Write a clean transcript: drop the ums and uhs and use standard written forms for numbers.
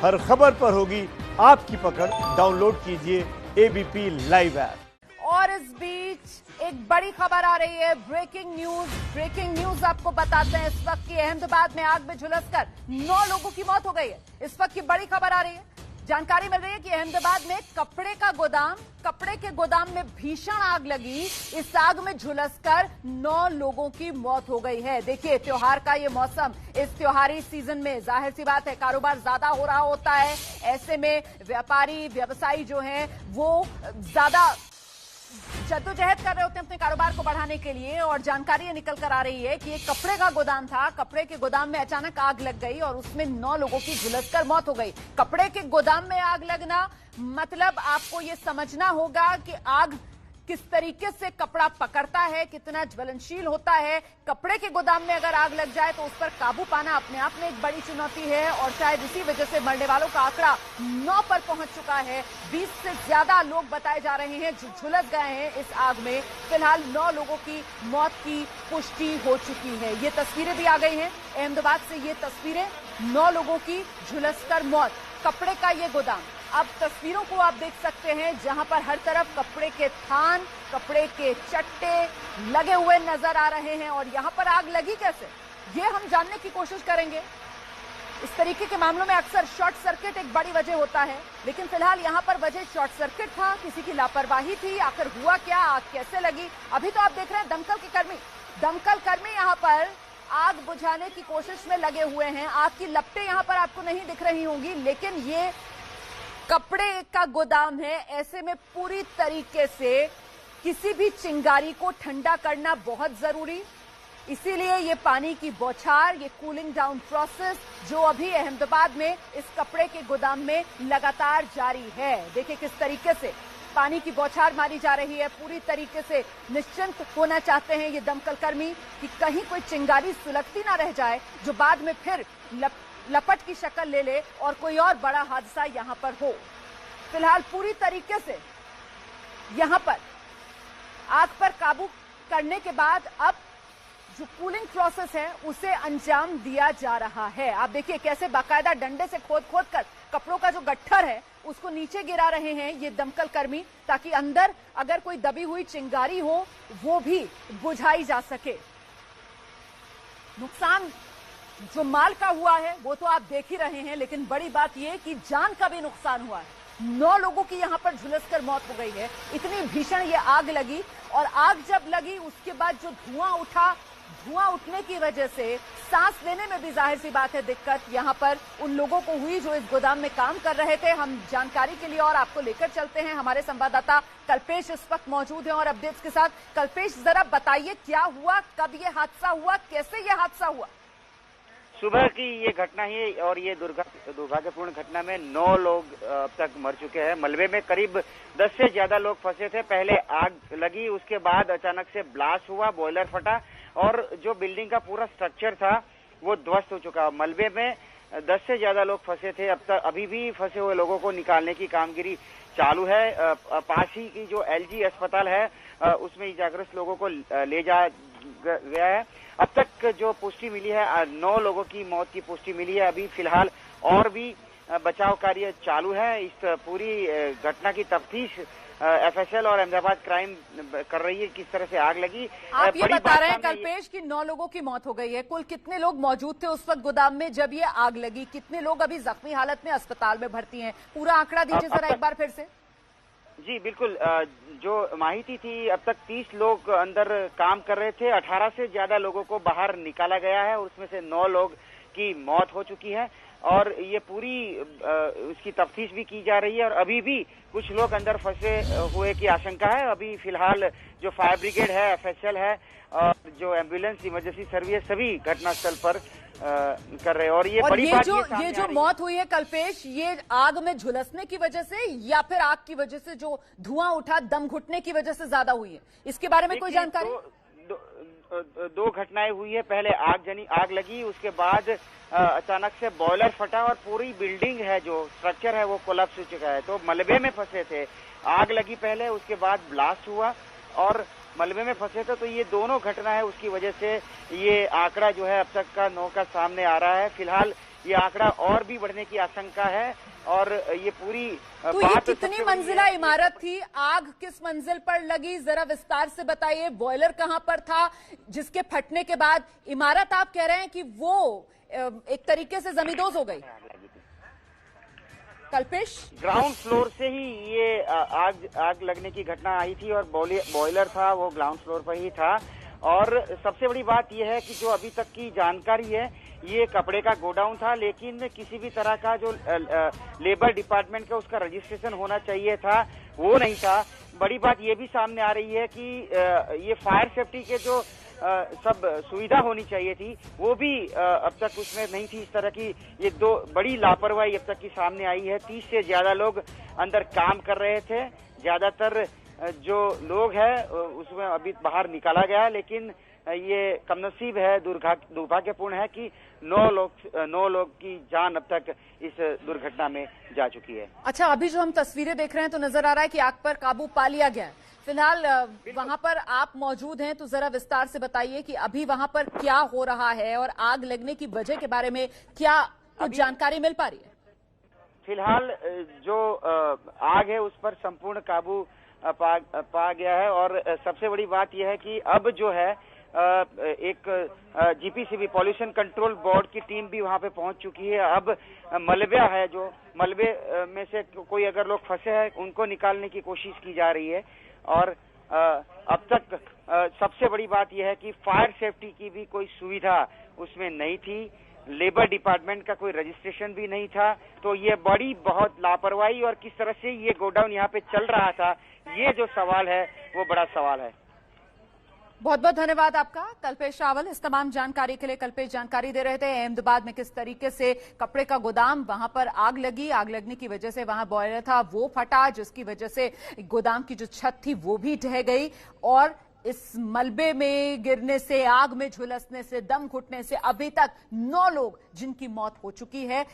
हर खबर पर होगी आपकी पकड़। डाउनलोड कीजिए एबीपी लाइव ऐप। और इस बीच एक बड़ी खबर आ रही है, ब्रेकिंग न्यूज आपको बताते हैं इस वक्त की अहमदाबाद में आग में झुलसकर 9 लोगों की मौत हो गई है। इस वक्त की बड़ी खबर आ रही है, जानकारी मिल रही है कि अहमदाबाद में कपड़े के गोदाम में भीषण आग लगी। इस आग में झुलसकर 9 लोगों की मौत हो गई है। देखिए, त्योहार का ये मौसम, इस त्योहारी सीजन में जाहिर सी बात है कारोबार ज्यादा हो रहा होता है। ऐसे में व्यवसायी जो हैं वो ज्यादा जद्दोजहद कर रहे होते हैं अपने कारोबार को बढ़ाने के लिए। और जानकारी ये निकल कर आ रही है कि एक कपड़े का गोदाम था, कपड़े के गोदाम में अचानक आग लग गई और उसमें 9 लोगों की झुलसकर मौत हो गई। कपड़े के गोदाम में आग लगना मतलब आपको ये समझना होगा कि आग किस तरीके से कपड़ा पकड़ता है, कितना ज्वलनशील होता है। कपड़े के गोदाम में अगर आग लग जाए तो उस पर काबू पाना अपने आप में एक बड़ी चुनौती है और शायद इसी वजह से मरने वालों का आंकड़ा 9 पर पहुंच चुका है। 20 से ज्यादा लोग बताए जा रहे हैं जो झुलस गए हैं इस आग में। फिलहाल 9 लोगों की मौत की पुष्टि हो चुकी है। ये तस्वीरें भी आ गई हैं अहमदाबाद से, ये तस्वीरें 9 लोगों की झुलसकर मौत, कपड़े का ये गोदाम। अब तस्वीरों को आप देख सकते हैं जहां पर हर तरफ कपड़े के थान, कपड़े के चट्टे लगे हुए नजर आ रहे हैं। और यहां पर आग लगी कैसे, ये हम जानने की कोशिश करेंगे। इस तरीके के मामलों में अक्सर शॉर्ट सर्किट एक बड़ी वजह होता है, लेकिन फिलहाल यहां पर वजह शॉर्ट सर्किट था, किसी की लापरवाही थी। आखिर हुआ क्या, आग कैसे लगी? अभी तो आप देख रहे हैं दमकल कर्मी यहां पर आग बुझाने की कोशिश में लगे हुए हैं। आग की लपटें यहां पर आपको नहीं दिख रही होंगी, लेकिन ये कपड़े का गोदाम है। ऐसे में पूरी तरीके से किसी भी चिंगारी को ठंडा करना बहुत जरूरी, इसीलिए ये पानी की बौछार, ये कूलिंग डाउन प्रोसेस जो अभी अहमदाबाद में इस कपड़े के गोदाम में लगातार जारी है। देखिए किस तरीके से पानी की बौछार मारी जा रही है। पूरी तरीके से निश्चिंत होना चाहते हैं ये दमकल कर्मी कि कहीं कोई चिंगारी सुलगती ना रह जाए जो बाद में फिर लपट की शक्ल ले ले और कोई और बड़ा हादसा यहां पर हो। फिलहाल पूरी तरीके से यहां पर आग पर काबू करने के बाद अब जो कूलिंग प्रोसेस है उसे अंजाम दिया जा रहा है। आप देखिए कैसे बाकायदा डंडे से खोद कर कपड़ों का जो गट्ठर है उसको नीचे गिरा रहे हैं ये दमकल कर्मी, ताकि अंदर अगर कोई दबी हुई चिंगारी हो वो भी बुझाई जा सके। नुकसान जो माल का हुआ है वो तो आप देख ही रहे हैं, लेकिन बड़ी बात यह कि जान का भी नुकसान हुआ है। 9 लोगों की यहां पर झुलसकर मौत हो गई है। इतनी भीषण ये आग लगी और आग जब लगी उसके बाद जो धुआं उठने की वजह से सांस लेने में भी जाहिर सी बात है दिक्कत यहां पर उन लोगों को हुई जो इस गोदाम में काम कर रहे थे। हम जानकारी के लिए और आपको लेकर चलते हैं, हमारे संवाददाता कल्पेश इस वक्त मौजूद हैं और अपडेट्स के साथ। कल्पेश, जरा बताइए क्या हुआ, कब ये हादसा हुआ, कैसे ये हादसा हुआ? सुबह की ये घटना है और ये दुर्भाग्यपूर्ण घटना में 9 लोग अब तक मर चुके हैं। मलबे में करीब 10 से ज्यादा लोग फंसे थे। पहले आग लगी, उसके बाद अचानक से ब्लास्ट हुआ, बॉयलर फटा और जो बिल्डिंग का पूरा स्ट्रक्चर था वो ध्वस्त हो चुका। मलबे में 10 से ज्यादा लोग फंसे थे। अब तक अभी भी फंसे हुए लोगों को निकालने की कामगिरी चालू है। पास ही की जो एलजी अस्पताल है उसमें इजाग्रस्त लोगों को ले जा गया है। अब तक जो पुष्टि मिली है 9 लोगों की मौत की पुष्टि मिली है। अभी फिलहाल और भी बचाव कार्य चालू है। इस पूरी घटना की तफ्तीश एफएसएल और अहमदाबाद क्राइम कर रही है, किस तरह से आग लगी। आप ये बता रहे हैं कल्पेश कि 9 लोगों की मौत हो गई है। कुल कितने लोग मौजूद थे उस वक्त गोदाम में जब ये आग लगी? कितने लोग अभी जख्मी हालत में अस्पताल में भर्ती हैं? पूरा आंकड़ा दीजिए जरा एक बार फिर से। जी बिल्कुल, जो माहिती थी अब तक 30 लोग अंदर काम कर रहे थे। 18 से ज्यादा लोगों को बाहर निकाला गया है, उसमें से 9 लोग की मौत हो चुकी है और ये पूरी उसकी तफ्तीश भी की जा रही है और अभी भी कुछ लोग अंदर फंसे हुए की आशंका है। अभी फिलहाल जो फायर ब्रिगेड है, एफएसएल है और जो एम्बुलेंस इमरजेंसी सर्विस सभी घटनास्थल पर कर रहे हैं। और ये बड़ी बात ये जो मौत हुई है कल्पेश, ये आग में झुलसने की वजह से या फिर आग की वजह से जो धुआं उठा दम घुटने की वजह से ज्यादा हुई है, इसके बारे में कोई जानकारी? दो घटनाएं हुई है। पहले आग लगी, उसके बाद अचानक से बॉयलर फटा और पूरी बिल्डिंग है जो स्ट्रक्चर है वो कोलैप्स हो चुका है। तो मलबे में फंसे थे, आग लगी पहले, उसके बाद ब्लास्ट हुआ और मलबे में फंसे थे। तो ये दोनों घटना है, उसकी वजह से ये आंकड़ा जो है अब तक का 9 का सामने आ रहा है। फिलहाल ये आंकड़ा और भी बढ़ने की आशंका है। और ये पूरी तो ये कितनी मंजिला इमारत थी, आग किस मंजिल पर लगी, जरा विस्तार से बताइए। बॉयलर कहां पर था जिसके फटने के बाद इमारत आप कह रहे हैं कि वो एक तरीके से जमींदोज हो गई? कल्पेश, ग्राउंड फ्लोर से ही ये आग लगने की घटना आई थी और बॉयलर था वो ग्राउंड फ्लोर पर ही था। और सबसे बड़ी बात यह है कि जो अभी तक की जानकारी है, ये कपड़े का गोडाउन था, लेकिन किसी भी तरह का जो लेबर डिपार्टमेंट का उसका रजिस्ट्रेशन होना चाहिए था वो नहीं था। बड़ी बात ये भी सामने आ रही है कि ये फायर सेफ्टी के जो सब सुविधा होनी चाहिए थी वो भी अब तक उसमें नहीं थी। इस तरह की ये दो बड़ी लापरवाही अब तक की सामने आई है। 30 से ज्यादा लोग अंदर काम कर रहे थे, ज्यादातर जो लोग हैं उसमें अभी बाहर निकाला गया, लेकिन ये कमनसीब है, दुर्भाग्यपूर्ण है कि 9 लोग की जान अब तक इस दुर्घटना में जा चुकी है। अच्छा, अभी जो हम तस्वीरें देख रहे हैं तो नजर आ रहा है कि आग पर काबू पा लिया गया है। फिलहाल वहां पर आप मौजूद हैं, तो जरा विस्तार से बताइए कि अभी वहां पर क्या हो रहा है और आग लगने की वजह के बारे में क्या कुछ जानकारी मिल पा रही है? फिलहाल जो आग है उस पर संपूर्ण काबू पा गया है। और सबसे बड़ी बात यह है कि अब जो है एक जीपीसीबी पॉल्यूशन कंट्रोल बोर्ड की टीम भी वहां पे पहुंच चुकी है। अब मलबा है, जो मलबे में से कोई अगर लोग फंसे हैं उनको निकालने की कोशिश की जा रही है। और अब तक सबसे बड़ी बात यह है कि फायर सेफ्टी की भी कोई सुविधा उसमें नहीं थी, लेबर डिपार्टमेंट का कोई रजिस्ट्रेशन भी नहीं था। तो ये बड़ी बहुत लापरवाही और किस तरह से ये गोडाउन यहाँ पे चल रहा था, ये जो सवाल है वो बड़ा सवाल है। बहुत बहुत धन्यवाद आपका कल्पेश रावल, इस तमाम जानकारी के लिए। कल्पेश जानकारी दे रहे थे अहमदाबाद में किस तरीके से कपड़े का गोदाम, वहां पर आग लगी, आग लगने की वजह से वहां बॉयलर था वो फटा, जिसकी वजह से गोदाम की जो छत थी वो भी ढह गई। और इस मलबे में गिरने से, आग में झुलसने से, दम घुटने से अभी तक 9 लोग जिनकी मौत हो चुकी है।